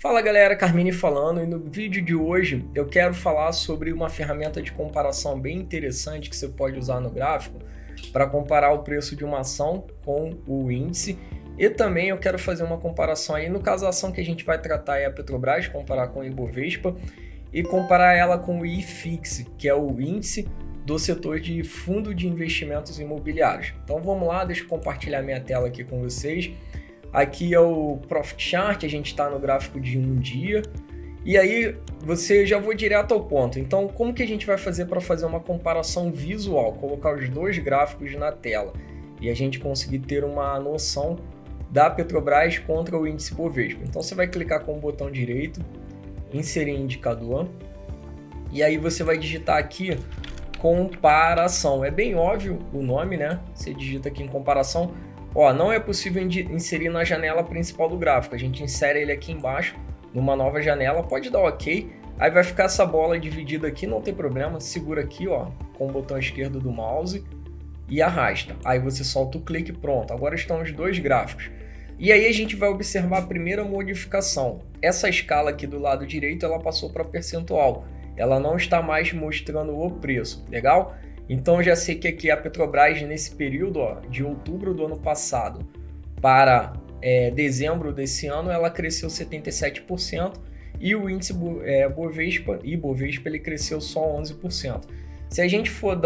Fala galera, Carmine falando, e no vídeo de hoje eu quero falar sobre uma ferramenta de comparação bem interessante que você pode usar no gráfico para comparar o preço de uma ação com o índice, e também eu quero fazer uma comparação aí, no caso a ação que a gente vai tratar é a Petrobras, comparar com o Ibovespa e comparar ela com o IFIX, que é o índice do setor de fundo de investimentos imobiliários. Então vamos lá, deixa eu compartilhar minha tela aqui com vocês. Aqui é o Profit Chart, a gente está no gráfico de um dia. E aí, já vou direto ao ponto. Então, como que a gente vai fazer para fazer uma comparação visual? Colocar os dois gráficos na tela e a gente conseguir ter uma noção da Petrobras contra o índice Bovespa. Então, você vai clicar com o botão direito, inserir indicador. E aí você vai digitar aqui comparação. É bem óbvio o nome, né? Você digita aqui em comparação. Ó, não é possível inserir na janela principal do gráfico. A gente insere ele aqui embaixo, numa nova janela. Pode dar OK. Aí vai ficar essa bola dividida aqui, não tem problema. Segura aqui, ó, com o botão esquerdo do mouse e arrasta. Aí você solta o clique, pronto. Agora estão os dois gráficos. E aí a gente vai observar a primeira modificação. Essa escala aqui do lado direito, ela passou para percentual. Ela não está mais mostrando o preço, legal? Então já sei que aqui a Petrobras nesse período, ó, de outubro do ano passado para dezembro desse ano, ela cresceu 77% e o índice Bovespa ele cresceu só 11%. Se a gente for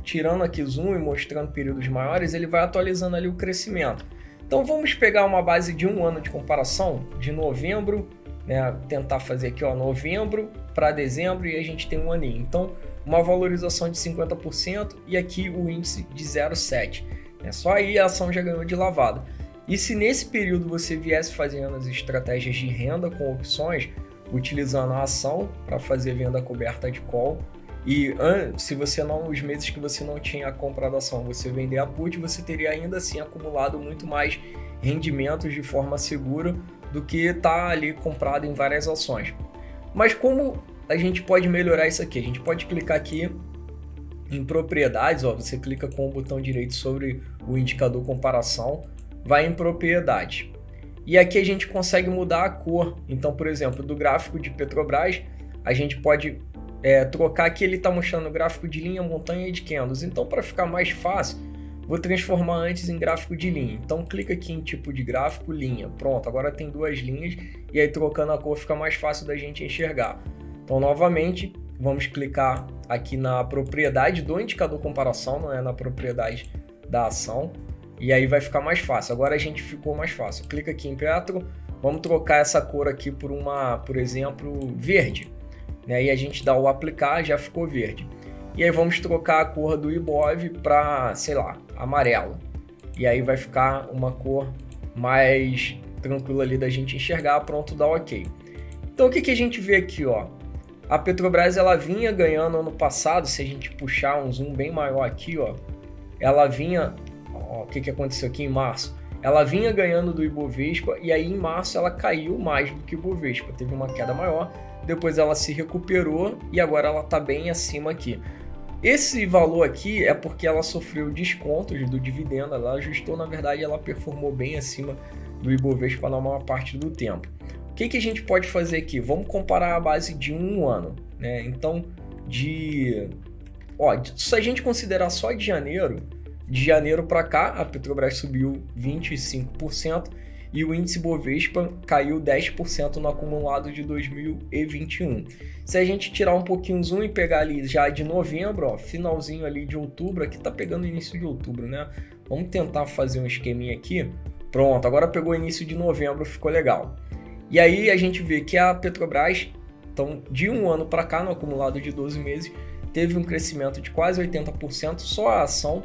tirando aqui zoom e mostrando períodos maiores, ele vai atualizando ali o crescimento. Então vamos pegar uma base de um ano de comparação, de novembro, né, tentar fazer aqui, ó, novembro para dezembro, e a gente tem um aninho. Então uma valorização de 50% e aqui o índice de 0,7. Só aí a ação já ganhou de lavada. E se nesse período você viesse fazendo as estratégias de renda com opções, utilizando a ação para fazer venda coberta de call, e se você os meses que você não tinha comprado a ação, você vender a put, você teria ainda assim acumulado muito mais rendimentos de forma segura do que tá ali comprado em várias ações. Mas como a gente pode melhorar isso aqui? A gente pode clicar aqui em propriedades, ó, você clica com o botão direito sobre o indicador comparação, vai em propriedades. E aqui a gente consegue mudar a cor. Então, por exemplo, do gráfico de Petrobras, a gente pode trocar aqui, ele está mostrando o gráfico de linha, montanha e de candles. Então, para ficar mais fácil, vou transformar antes em gráfico de linha. Então, clica aqui em tipo de gráfico, linha. Pronto, agora tem duas linhas e aí trocando a cor fica mais fácil da gente enxergar. Então, novamente, vamos clicar aqui na propriedade do indicador comparação, não é na propriedade da ação, e aí vai ficar mais fácil. Agora a gente ficou mais fácil. Clica aqui em Petro, vamos trocar essa cor aqui por exemplo, verde, né? E a gente dá o aplicar, já ficou verde. E aí vamos trocar a cor do Ibov para, sei lá, amarelo. E aí vai ficar uma cor mais tranquila ali da gente enxergar, pronto, dá OK. Então o que a gente vê aqui, ó? A Petrobras ela vinha ganhando ano passado, se a gente puxar um zoom bem maior aqui, ó, ela vinha, ó, o que aconteceu aqui em março? Ela vinha ganhando do Ibovespa e aí em março ela caiu mais do que o Ibovespa, teve uma queda maior, depois ela se recuperou e agora ela está bem acima aqui. Esse valor aqui é porque ela sofreu descontos do dividendo, ela ajustou, na verdade ela performou bem acima do Ibovespa na maior parte do tempo. O que a gente pode fazer aqui? Vamos comparar a base de um ano, né? Então, se a gente considerar só de janeiro para cá, a Petrobras subiu 25% e o índice Bovespa caiu 10% no acumulado de 2021. Se a gente tirar um pouquinho o zoom e pegar ali já de novembro, ó, finalzinho ali de outubro, aqui tá pegando início de outubro, né? Vamos tentar fazer um esqueminha aqui. Pronto, agora pegou início de novembro, ficou legal. E aí a gente vê que a Petrobras, então, de um ano para cá, no acumulado de 12 meses, teve um crescimento de quase 80%, só a ação,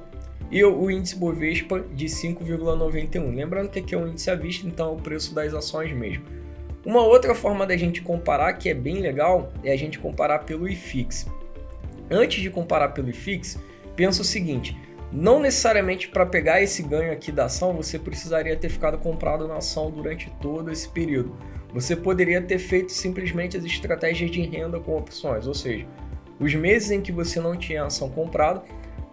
e o índice Bovespa de 5,91. Lembrando que aqui é um índice à vista, então é o preço das ações mesmo. Uma outra forma da gente comparar, que é bem legal, é a gente comparar pelo IFIX. Antes de comparar pelo IFIX, pensa o seguinte: não necessariamente para pegar esse ganho aqui da ação, você precisaria ter ficado comprado na ação durante todo esse período. Você poderia ter feito simplesmente as estratégias de renda com opções, ou seja, os meses em que você não tinha ação comprada,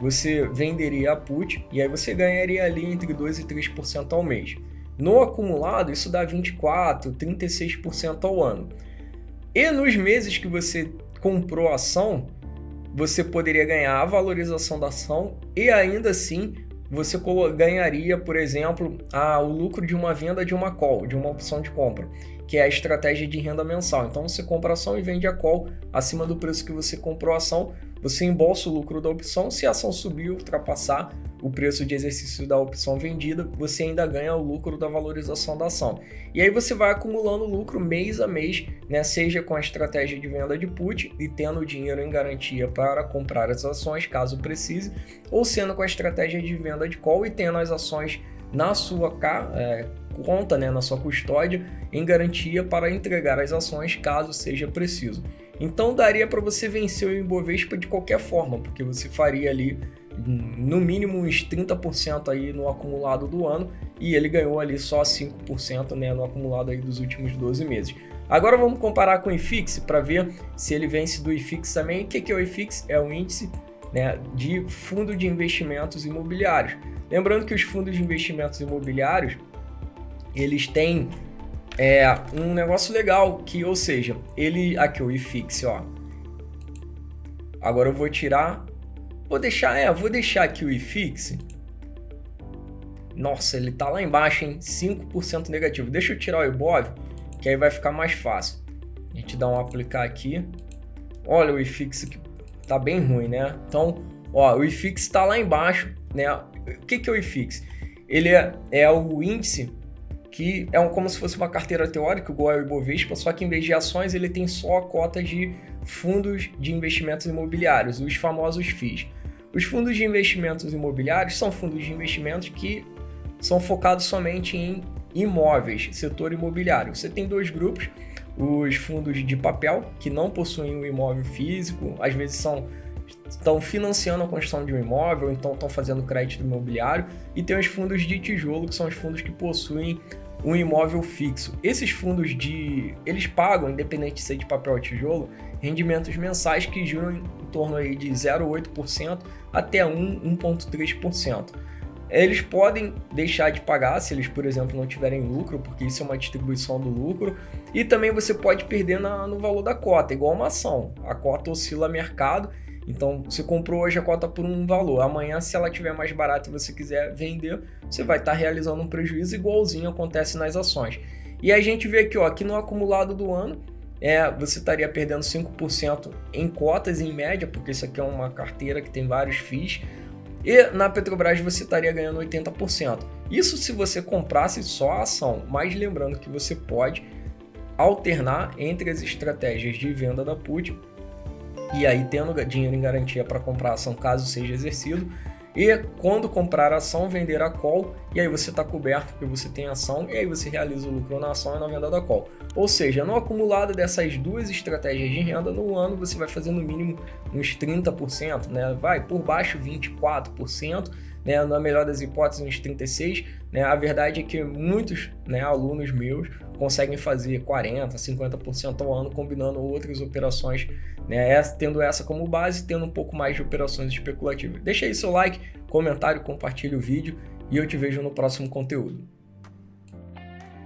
você venderia a put e aí você ganharia ali entre 2% e 3% ao mês. No acumulado, isso dá 24%, 36% ao ano. E nos meses que você comprou a ação, você poderia ganhar a valorização da ação e ainda assim você ganharia, por exemplo, o lucro de uma venda de uma call, de uma opção de compra, que é a estratégia de renda mensal. Então você compra a ação e vende a call acima do preço que você comprou a ação, você embolsa o lucro da opção. Se a ação subir, ultrapassar o preço de exercício da opção vendida, você ainda ganha o lucro da valorização da ação. E aí você vai acumulando lucro mês a mês, né? Seja com a estratégia de venda de put e tendo o dinheiro em garantia para comprar as ações, caso precise, ou sendo com a estratégia de venda de call e tendo as ações na sua conta, né, na sua custódia, em garantia para entregar as ações caso seja preciso. Então daria para você vencer o Ibovespa de qualquer forma, porque você faria ali no mínimo uns 30% aí no acumulado do ano, e ele ganhou ali só 5%, né, no acumulado aí dos últimos 12 meses. Agora vamos comparar com o IFIX para ver se ele vence do IFIX também. O que é o IFIX? É um índice, né, de fundo de investimentos imobiliários. Lembrando que os fundos de investimentos imobiliários, eles têm um negócio legal, que, ou seja, aqui o IFIX, ó. Agora eu vou tirar, vou deixar aqui o IFIX. Nossa, ele tá lá embaixo, hein? 5% negativo. Deixa eu tirar o Ibov, que aí vai ficar mais fácil. A gente dá um aplicar aqui. Olha o IFIX aqui, tá bem ruim, né? Então, ó, o IFIX tá lá embaixo, né? O que é o IFIX? Ele é o índice que é como se fosse uma carteira teórica, igual ao Ibovespa, só que em vez de ações ele tem só a cota de fundos de investimentos imobiliários, os famosos FIIs. Os fundos de investimentos imobiliários são fundos de investimentos que são focados somente em imóveis, setor imobiliário. Você tem dois grupos, os fundos de papel, que não possuem um imóvel físico, às vezes estão financiando a construção de um imóvel, então estão fazendo crédito imobiliário, e tem os fundos de tijolo, que são os fundos que possuem um imóvel fixo. Esses fundos eles pagam, independente de ser de papel ou tijolo, rendimentos mensais que giram em torno aí de 0,8% até 1,3%. Eles podem deixar de pagar se eles, por exemplo, não tiverem lucro, porque isso é uma distribuição do lucro, e também você pode perder no valor da cota, igual uma ação. A cota oscila a mercado, então você comprou hoje a cota por um valor, amanhã se ela estiver mais barata e você quiser vender, você vai estar realizando um prejuízo igualzinho acontece nas ações. E a gente vê aqui, ó, aqui no acumulado do ano, você estaria perdendo 5% em cotas em média, porque isso aqui é uma carteira que tem vários FIIs, e na Petrobras você estaria ganhando 80%. Isso se você comprasse só a ação, mas lembrando que você pode alternar entre as estratégias de venda da put, e aí tendo dinheiro em garantia para comprar a ação caso seja exercido, e quando comprar a ação, vender a call, e aí você está coberto porque você tem ação, e aí você realiza o lucro na ação e na venda da call. Ou seja, no acumulado dessas duas estratégias de renda, no ano você vai fazer no mínimo uns 30%, né? Vai por baixo 24%, né? Na melhor das hipóteses uns 36%, né? A verdade é que muitos, né, alunos meus conseguem fazer 40%, 50% ao ano, combinando outras operações, né? Tendo essa como base, tendo um pouco mais de operações especulativas. Deixa aí seu like, comentário, compartilhe o vídeo e eu te vejo no próximo conteúdo.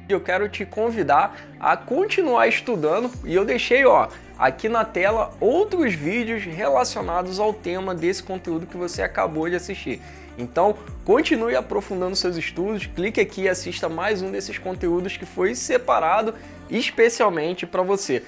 Eu quero te convidar a continuar estudando e eu deixei, ó, aqui na tela outros vídeos relacionados ao tema desse conteúdo que você acabou de assistir. Então, continue aprofundando seus estudos, clique aqui e assista mais um desses conteúdos que foi separado especialmente para você.